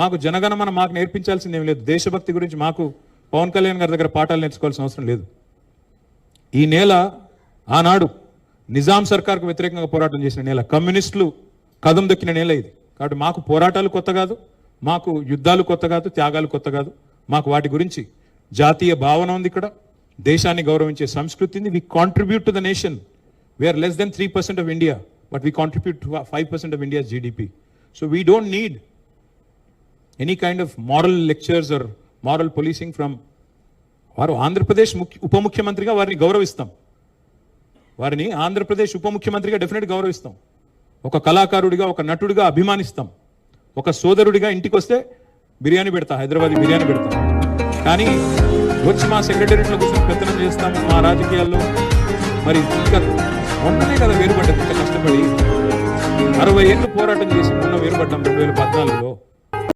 మాకు జనగణమన మాకు నేర్పించాల్సింది ఏం లేదు. దేశభక్తి గురించి మాకు పవన్ కళ్యాణ్ గారి దగ్గర పాఠాలు నేర్చుకోవాల్సిన అవసరం లేదు. ఈ నేల ఆనాడు నిజాం సర్కార్కు వ్యతిరేకంగా పోరాటం చేసిన నేల, కమ్యూనిస్టులు కదం దొక్కిన నేల ఇది. కాబట్టి మాకు పోరాటాలు కొత్త కాదు, మాకు యుద్ధాలు కొత్త కాదు, త్యాగాలు కొత్త కాదు. మాకు వాటి గురించి జాతీయ భావన ఉంది. ఇక్కడ దేశాన్ని గౌరవించే సంస్కృతి ఉంది. వి contribute to the nation. We are less than 3% of India, but we contribute 5% of India's GDP. So we don't need any kind of moral lectures are moral policing from. వారు ఆంధ్రప్రదేశ్ ఉప ముఖ్యమంత్రిగా వారిని గౌరవిస్తాం. వారిని ఆంధ్రప్రదేశ్ ఉప ముఖ్యమంత్రిగా డెఫినెట్గా గౌరవిస్తాం. ఒక కళాకారుడిగా, ఒక నటుడిగా అభిమానిస్తాం. ఒక సోదరుడిగా ఇంటికి వస్తే బిర్యానీ పెడతా, హైదరాబాద్ బిర్యానీ పెడతాం. కానీ వచ్చి మా సెక్రటేరియట్లో కూర్చొని పెత్తనం చేస్తాము మా రాజకీయాల్లో. మరి ఇంకా మొన్ననే కదా వేరుపడ్డాం, ఇంత కష్టపడి 60 ఏళ్ళు పోరాటం చేసి మొన్న వేరుపడ్డాం 2014లో.